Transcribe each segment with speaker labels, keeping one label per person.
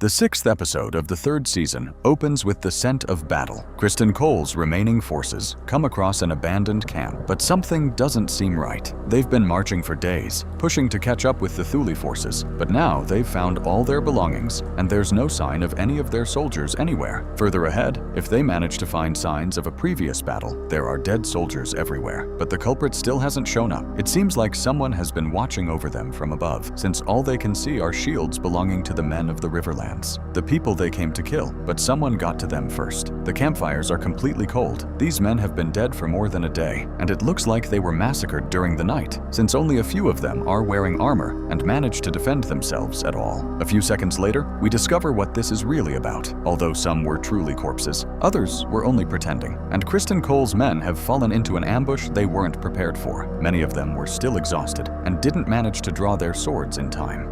Speaker 1: The 6th episode of the 3rd season opens with the scent of battle. Criston Cole's remaining forces come across an abandoned camp, but something doesn't seem right. They've been marching for days, pushing to catch up with the Thule forces, but now they've found all their belongings, and there's no sign of any of their soldiers anywhere. Further ahead, if they manage to find signs of a previous battle, there are dead soldiers everywhere, but the culprit still hasn't shown up. It seems like someone has been watching over them from above, since all they can see are shields belonging to the men of the Riverlands. The people they came to kill, but someone got to them first. The campfires are completely cold. These men have been dead for more than a day, and it looks like they were massacred during the night, since only a few of them are wearing armor and managed to defend themselves at all. A few seconds later, we discover what this is really about. Although some were truly corpses, others were only pretending, and Criston Cole's men have fallen into an ambush they weren't prepared for. Many of them were still exhausted and didn't manage to draw their swords in time.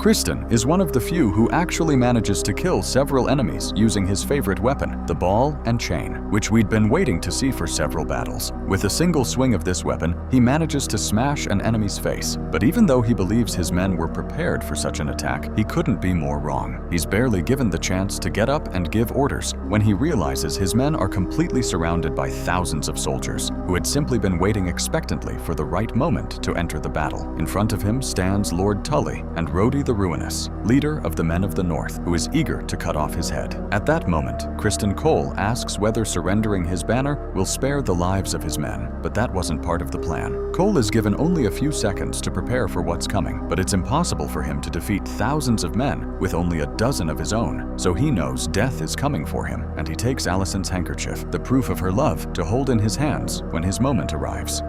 Speaker 1: Criston is one of the few who actually manages to kill several enemies using his favorite weapon, the ball and chain, which we'd been waiting to see for several battles. With a single swing of this weapon, he manages to smash an enemy's face. But even though he believes his men were prepared for such an attack, he couldn't be more wrong. He's barely given the chance to get up and give orders when he realizes his men are completely surrounded by thousands of soldiers who had simply been waiting expectantly for the right moment to enter the battle. In front of him stands Lord Tully and Rhodey the Ruinous, leader of the Men of the North, who is eager to cut off his head. At that moment, Criston Cole asks whether surrendering his banner will spare the lives of his men, but that wasn't part of the plan. Cole is given only a few seconds to prepare for what's coming, but it's impossible for him to defeat thousands of men with only a dozen of his own, so he knows death is coming for him, and he takes Alicent's handkerchief, the proof of her love, to hold in his hands when his moment arrives.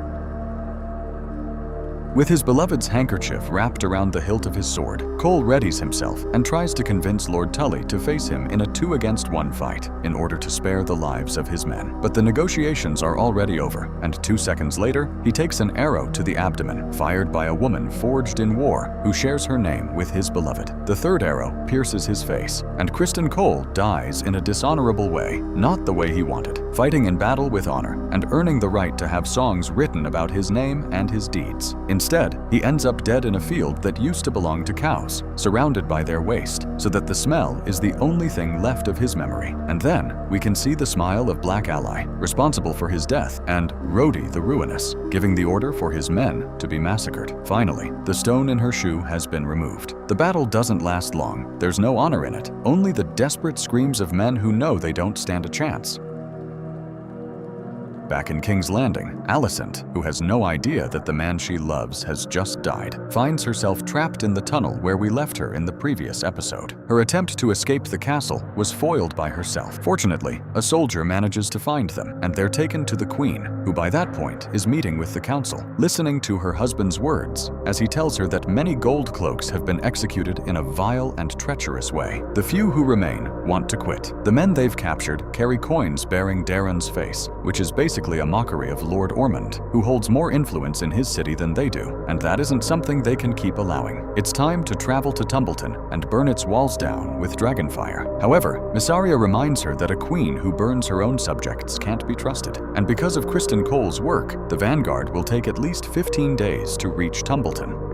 Speaker 1: With his beloved's handkerchief wrapped around the hilt of his sword, Cole readies himself and tries to convince Lord Tully to face him in a 2-against-1 fight in order to spare the lives of his men. But the negotiations are already over, and 2 seconds later, he takes an arrow to the abdomen, fired by a woman forged in war who shares her name with his beloved. The 3rd arrow pierces his face, and Criston Cole dies in a dishonorable way, not the way he wanted, fighting in battle with honor and earning the right to have songs written about his name and his deeds. Instead, he ends up dead in a field that used to belong to cows, surrounded by their waste, so that the smell is the only thing left of his memory. And then, we can see the smile of Black Ally, responsible for his death, and Rhodey the Ruinous, giving the order for his men to be massacred. Finally, the stone in her shoe has been removed. The battle doesn't last long. There's no honor in it, only the desperate screams of men who know they don't stand a chance. Back in King's Landing, Alicent, who has no idea that the man she loves has just died, finds herself trapped in the tunnel where we left her in the previous episode. Her attempt to escape the castle was foiled by herself. Fortunately, a soldier manages to find them, and they're taken to the Queen, who by that point is meeting with the council, listening to her husband's words as he tells her that many gold cloaks have been executed in a vile and treacherous way. The few who remain want to quit. The men they've captured carry coins bearing Darren's face, which is basically a mockery of Lord Ormond, who holds more influence in his city than they do, and that isn't something they can keep allowing. It's time to travel to Tumbleton and burn its walls down with dragonfire. However, Mysaria reminds her that a queen who burns her own subjects can't be trusted, and because of Criston Cole's work, the vanguard will take at least 15 days to reach Tumbleton.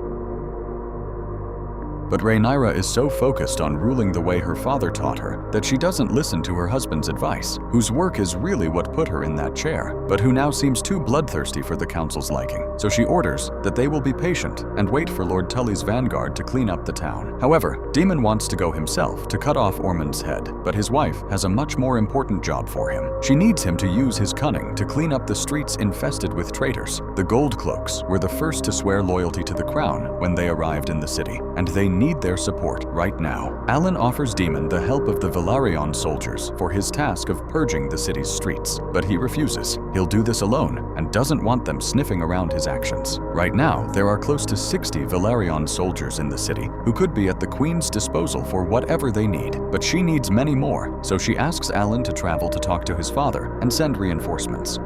Speaker 1: But Rhaenyra is so focused on ruling the way her father taught her that she doesn't listen to her husband's advice, whose work is really what put her in that chair, but who now seems too bloodthirsty for the council's liking. So she orders that they will be patient and wait for Lord Tully's vanguard to clean up the town. However, Daemon wants to go himself to cut off Ormond's head, but his wife has a much more important job for him. She needs him to use his cunning to clean up the streets infested with traitors. The Gold Cloaks were the first to swear loyalty to the crown when they arrived in the city, and they need their support right now. Alan offers Daemon the help of the Velaryon soldiers for his task of purging the city's streets, but he refuses. He'll do this alone and doesn't want them sniffing around his actions. Right now, there are close to 60 Velaryon soldiers in the city who could be at the Queen's disposal for whatever they need, but she needs many more, so she asks Alan to travel to talk to his father and send reinforcements.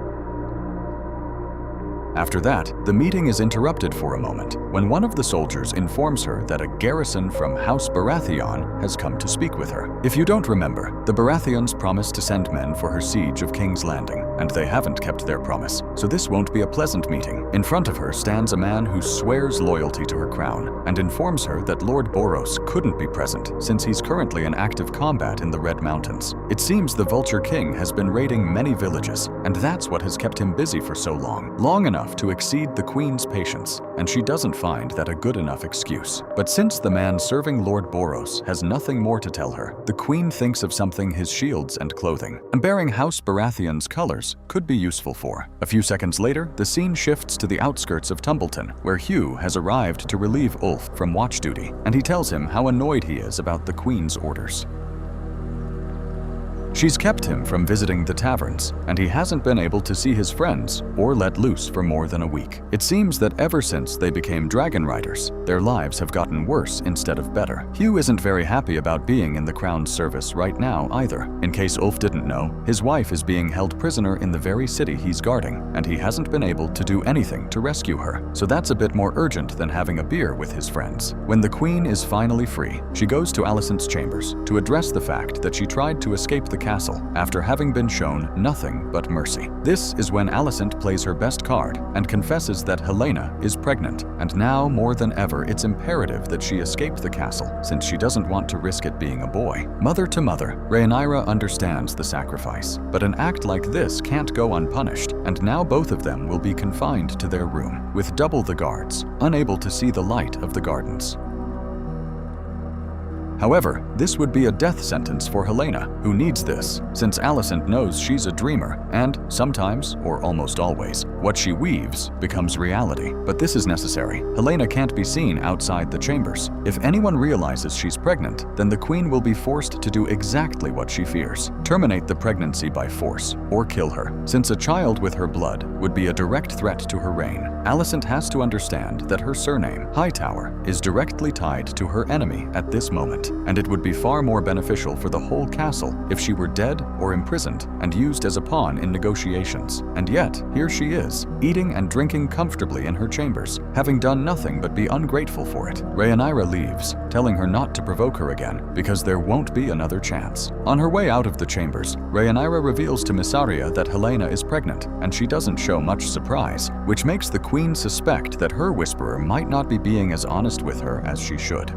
Speaker 1: After that, the meeting is interrupted for a moment when one of the soldiers informs her that a garrison from House Baratheon has come to speak with her. If you don't remember, the Baratheons promised to send men for her siege of King's Landing, and they haven't kept their promise, so this won't be a pleasant meeting. In front of her stands a man who swears loyalty to her crown and informs her that Lord Boros couldn't be present since he's currently in active combat in the Red Mountains. It seems the Vulture King has been raiding many villages, and that's what has kept him busy for so long enough to exceed the Queen's patience, and she doesn't find that a good enough excuse. But since the man serving Lord Boros has nothing more to tell her, the Queen thinks of something his shields and clothing, and bearing House Baratheon's colors could be useful for. A few seconds later, the scene shifts to the outskirts of Tumbleton, where Hugh has arrived to relieve Ulf from watch duty, and he tells him how annoyed he is about the Queen's orders. She's kept him from visiting the taverns, and he hasn't been able to see his friends or let loose for more than a week. It seems that ever since they became dragon riders, their lives have gotten worse instead of better. Hugh isn't very happy about being in the Crown's service right now either. In case Ulf didn't know, his wife is being held prisoner in the very city he's guarding, and he hasn't been able to do anything to rescue her. So that's a bit more urgent than having a beer with his friends. When the Queen is finally free, she goes to Alicent's chambers to address the fact that she tried to escape the castle after having been shown nothing but mercy. This is when Alicent plays her best card and confesses that Helaena is pregnant, and now more than ever it's imperative that she escape the castle since she doesn't want to risk it being a boy. Mother to mother, Rhaenyra understands the sacrifice, but an act like this can't go unpunished, and now both of them will be confined to their room with double the guards, unable to see the light of the gardens. However, this would be a death sentence for Helaena, who needs this, since Alicent knows she's a dreamer, and sometimes, or almost always, what she weaves becomes reality. But this is necessary. Helaena can't be seen outside the chambers. If anyone realizes she's pregnant, then the Queen will be forced to do exactly what she fears: terminate the pregnancy by force, or kill her. Since a child with her blood would be a direct threat to her reign, Alicent has to understand that her surname, Hightower, is directly tied to her enemy at this moment, and it would be far more beneficial for the whole castle if she were dead or imprisoned and used as a pawn in negotiations. And yet, here she is, eating and drinking comfortably in her chambers, having done nothing but be ungrateful for it. Rhaenyra leaves, telling her not to provoke her again, because there won't be another chance. On her way out of the chambers, Rhaenyra reveals to Mysaria that Helaena is pregnant, and she doesn't show much surprise, which makes the Queen suspect that her whisperer might not be being as honest with her as she should.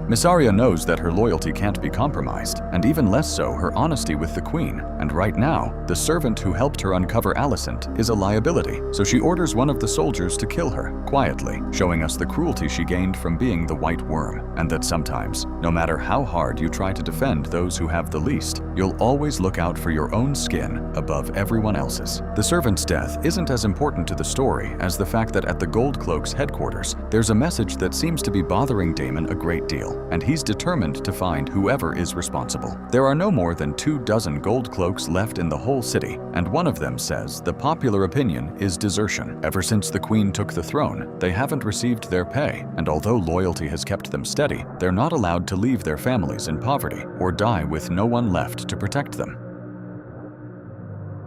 Speaker 1: Mysaria knows that her loyalty can't be compromised, and even less so her honesty with the Queen, and right now, the servant who helped her uncover Alicent is a liability, so she orders one of the soldiers to kill her, quietly, showing us the cruelty she gained from being the White Worm, and that sometimes, no matter how hard you try to defend those who have the least, you'll always look out for your own skin above everyone else's. The servant's death isn't as important to the story as the fact that at the Gold Cloak's headquarters, there's a message that seems to be bothering Daemon a great deal, and he's determined to find whoever is responsible. There are no more than 24 gold cloaks left in the whole city, and one of them says the popular opinion is desertion. Ever since the Queen took the throne, they haven't received their pay, and although loyalty has kept them steady, they're not allowed to leave their families in poverty or die with no one left to protect them.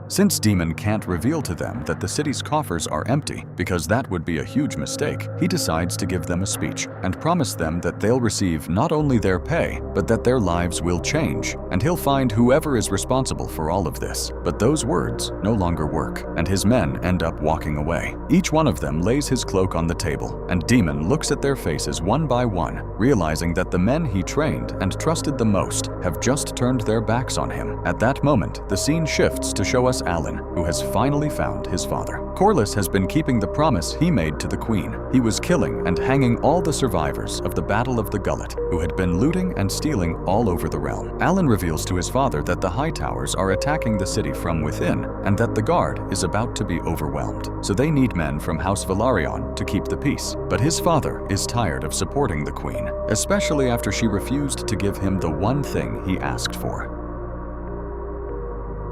Speaker 1: Since Daemon can't reveal to them that the city's coffers are empty, because that would be a huge mistake, he decides to give them a speech and promise them that they'll receive not only their pay, but that their lives will change, and he'll find whoever is responsible for all of this. But those words no longer work, and his men end up walking away. Each one of them lays his cloak on the table, and Daemon looks at their faces one by one, realizing that the men he trained and trusted the most have just turned their backs on him. At that moment, the scene shifts to show us Alan, who has finally found his father. Corlys has been keeping the promise he made to the Queen. He was killing and hanging all the survivors of the Battle of the Gullet, who had been looting and stealing all over the realm. Alan reveals to his father that the Hightowers are attacking the city from within, and that the guard is about to be overwhelmed. So they need men from House Velaryon to keep the peace. But his father is tired of supporting the Queen, especially after she refused to give him the one thing he asked for.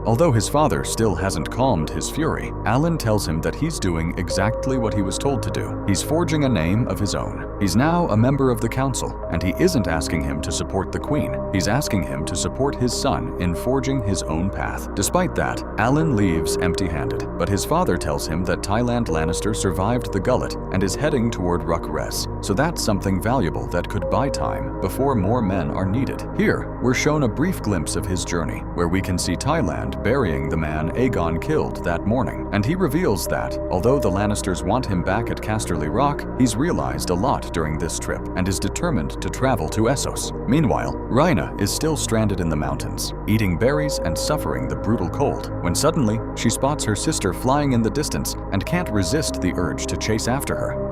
Speaker 1: Although his father still hasn't calmed his fury, Alan tells him that he's doing exactly what he was told to do. He's forging a name of his own. He's now a member of the council, and he isn't asking him to support the Queen. He's asking him to support his son in forging his own path. Despite that, Alan leaves empty-handed, but his father tells him that Tyland Lannister survived the Gullet and is heading toward Ruk-Res, so that's something valuable that could buy time before more men are needed. Here, we're shown a brief glimpse of his journey, where we can see Tyland Ormond burying the man Aegon killed that morning, and he reveals that, although the Lannisters want him back at Casterly Rock, he's realized a lot during this trip and is determined to travel to Essos. Meanwhile, Rhaenyra is still stranded in the mountains, eating berries and suffering the brutal cold, when suddenly she spots her sister flying in the distance and can't resist the urge to chase after her.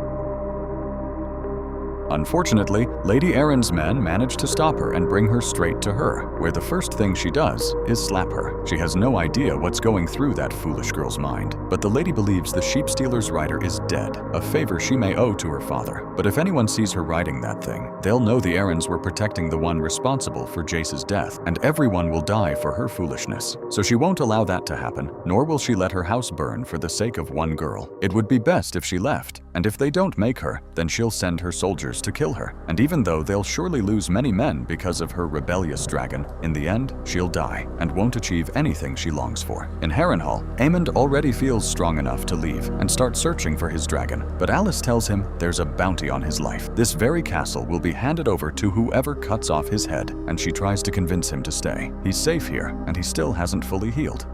Speaker 1: Unfortunately, Lady Erin's men manage to stop her and bring her straight to her, where the first thing she does is slap her. She has no idea what's going through that foolish girl's mind, but the lady believes the sheep stealer's rider is dead, a favor she may owe to her father. But if anyone sees her riding that thing, they'll know the Erins were protecting the one responsible for Jace's death, and everyone will die for her foolishness. So she won't allow that to happen, nor will she let her house burn for the sake of one girl. It would be best if she left, and if they don't make her, then she'll send her soldiers to kill her. And even though they'll surely lose many men because of her rebellious dragon, in the end, she'll die and won't achieve anything she longs for. In Harrenhal, Aemond already feels strong enough to leave and start searching for his dragon, but Alice tells him there's a bounty on his life. This very castle will be handed over to whoever cuts off his head, and she tries to convince him to stay. He's safe here, and he still hasn't fully healed.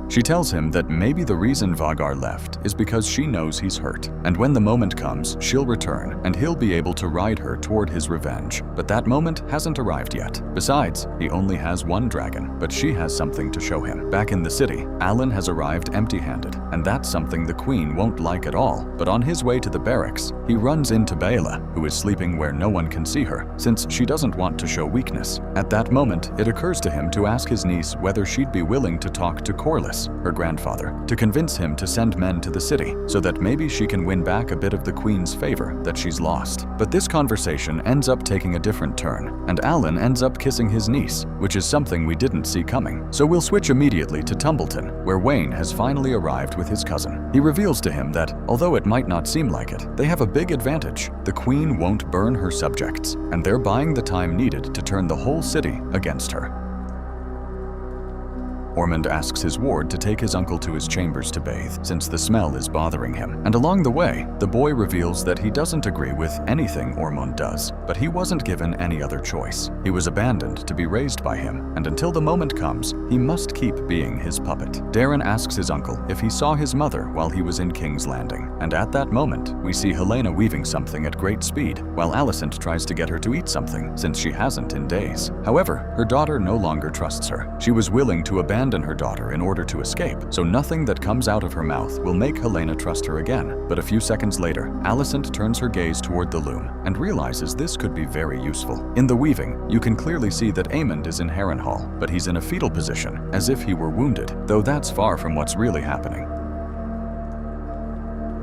Speaker 1: She tells him that maybe the reason Vhagar left is because she knows he's hurt, and when the moment comes, she'll return, and he'll be able to ride her toward his revenge. But that moment hasn't arrived yet. Besides, he only has one dragon, but she has something to show him. Back in the city, Alan has arrived empty-handed, and that's something the Queen won't like at all. But on his way to the barracks, he runs into Baela, who is sleeping where no one can see her, since she doesn't want to show weakness. At that moment, it occurs to him to ask his niece whether she'd be willing to talk to Corlys, her grandfather, to convince him to send men to the city, so that maybe she can win back a bit of the Queen's favor that she's lost. But this conversation ends up taking a different turn, and Alan ends up kissing his niece, which is something we didn't see coming. So we'll switch immediately to Tumbleton, where Wayne has finally arrived with his cousin. He reveals to him that, although it might not seem like it, they have a big advantage. The Queen won't burn her subjects, and they're buying the time needed to turn the whole city against her. Ormond asks his ward to take his uncle to his chambers to bathe, since the smell is bothering him. And along the way, the boy reveals that he doesn't agree with anything Ormond does, but he wasn't given any other choice. He was abandoned to be raised by him, and until the moment comes, he must keep being his puppet. Darren asks his uncle if he saw his mother while he was in King's Landing, and at that moment, we see Helena weaving something at great speed, while Alicent tries to get her to eat something, since she hasn't in days. However, her daughter no longer trusts her. She was willing to abandon her daughter in order to escape, so nothing that comes out of her mouth will make Helena trust her again. But a few seconds later, Alicent turns her gaze toward the loom and realizes this could be very useful. In the weaving, you can clearly see that Aemond is in Harrenhal, but he's in a fetal position, as if he were wounded, though that's far from what's really happening.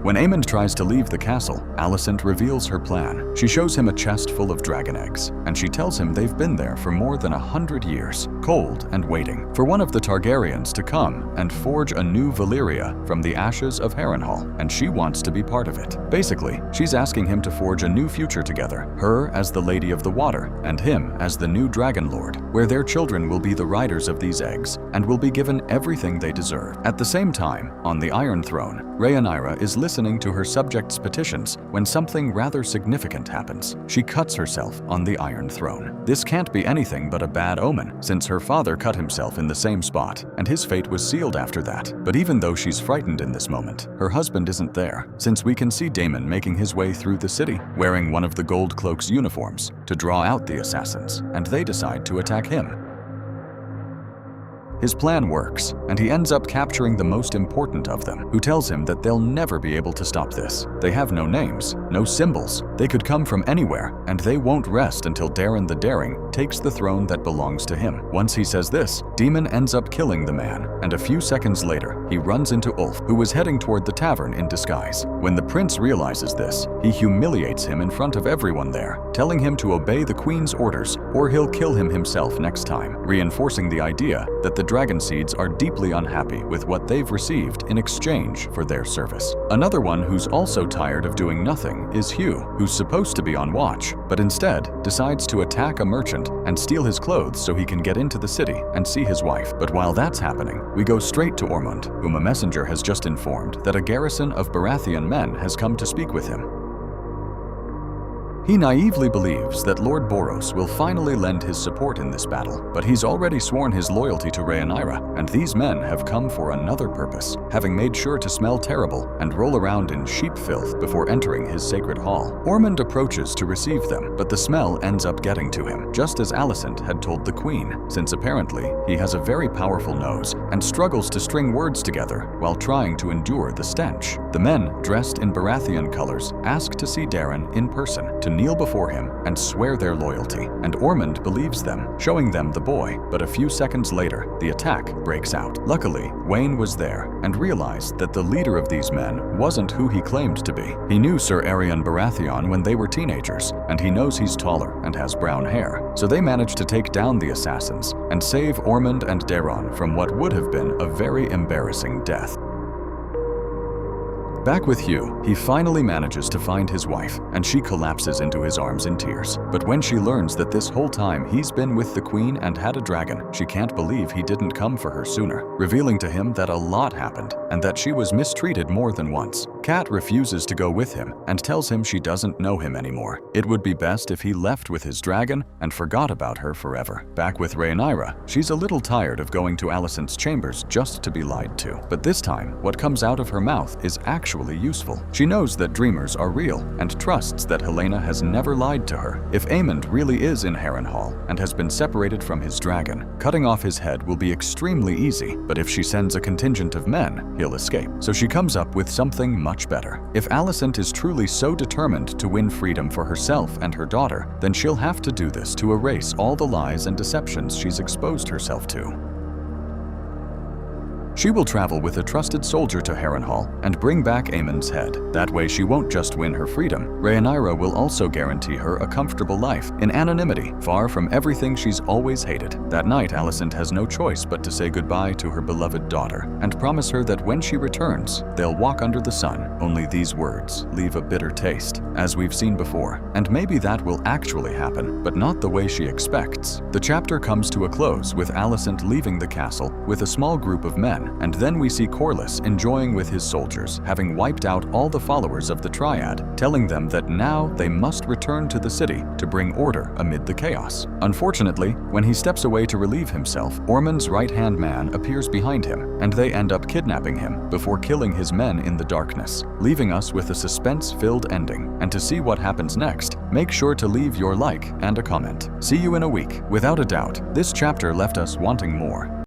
Speaker 1: When Aemond tries to leave the castle, Alicent reveals her plan. She shows him a chest full of dragon eggs, and she tells him they've been there for more than 100 years, cold and waiting, for one of the Targaryens to come and forge a new Valyria from the ashes of Harrenhal, and she wants to be part of it. Basically, she's asking him to forge a new future together, her as the Lady of the Water, and him as the new Dragon Lord, where their children will be the riders of these eggs, and will be given everything they deserve. At the same time, on the Iron Throne, Rhaenyra is listening to her subjects' petitions when something rather significant happens. She cuts herself on the Iron Throne. This can't be anything but a bad omen, since her father cut himself in the same spot, and his fate was sealed after that. But even though she's frightened in this moment, her husband isn't there, since we can see Daemon making his way through the city, wearing one of the Gold Cloak's uniforms, to draw out the assassins, and they decide to attack him. His plan works, and he ends up capturing the most important of them, who tells him that they'll never be able to stop this. They have no names, no symbols. They could come from anywhere, and they won't rest until Darren the Daring takes the throne that belongs to him. Once he says this, Daemon ends up killing the man, and a few seconds later, he runs into Ulf, who was heading toward the tavern in disguise. When the prince realizes this, he humiliates him in front of everyone there, telling him to obey the queen's orders, or he'll kill him himself next time, reinforcing the idea that the dragon seeds are deeply unhappy with what they've received in exchange for their service. Another one who's also tired of doing nothing is Hugh, who's supposed to be on watch, but instead decides to attack a merchant and steal his clothes so he can get into the city and see his wife. But while that's happening, we go straight to Ormond, whom a messenger has just informed that a garrison of Baratheon men has come to speak with him. He naively believes that Lord Boros will finally lend his support in this battle, but he's already sworn his loyalty to Rhaenyra, and these men have come for another purpose, having made sure to smell terrible and roll around in sheep filth before entering his sacred hall. Ormond approaches to receive them, but the smell ends up getting to him, just as Alicent had told the Queen, since apparently he has a very powerful nose and struggles to string words together while trying to endure the stench. The men, dressed in Baratheon colors, ask to see Daeron in person, to kneel before him and swear their loyalty, and Ormond believes them, showing them the boy, but a few seconds later, the attack breaks out. Luckily, Wayne was there and realized that the leader of these men wasn't who he claimed to be. He knew Sir Aerion Baratheon when they were teenagers, and he knows he's taller and has brown hair, so they managed to take down the assassins and save Ormond and Daeron from what would have been a very embarrassing death. Back with Hugh, he finally manages to find his wife, and she collapses into his arms in tears. But when she learns that this whole time he's been with the Queen and had a dragon, she can't believe he didn't come for her sooner, revealing to him that a lot happened and that she was mistreated more than once. Kat refuses to go with him and tells him she doesn't know him anymore. It would be best if he left with his dragon and forgot about her forever. Back with Rhaenyra, she's a little tired of going to Alicent's chambers just to be lied to. But this time, what comes out of her mouth is actually useful. She knows that dreamers are real and trusts that Helena has never lied to her. If Aemond really is in Harrenhal and has been separated from his dragon, cutting off his head will be extremely easy, but if she sends a contingent of men, he'll escape. So she comes up with something much better. If Alicent is truly so determined to win freedom for herself and her daughter, then she'll have to do this to erase all the lies and deceptions she's exposed herself to. She will travel with a trusted soldier to Harrenhal and bring back Aemond's head. That way she won't just win her freedom, Rhaenyra will also guarantee her a comfortable life in anonymity, far from everything she's always hated. That night, Alicent has no choice but to say goodbye to her beloved daughter and promise her that when she returns, they'll walk under the sun. Only these words leave a bitter taste, as we've seen before, and maybe that will actually happen, but not the way she expects. The chapter comes to a close with Alicent leaving the castle with a small group of men, and then we see Corlys enjoying with his soldiers, having wiped out all the followers of the Triad, telling them that now they must return to the city to bring order amid the chaos. Unfortunately, when he steps away to relieve himself, Ormond's right-hand man appears behind him, and they end up kidnapping him before killing his men in the darkness, leaving us with a suspense-filled ending. And to see what happens next, make sure to leave your like and a comment. See you in a week. Without a doubt, this chapter left us wanting more.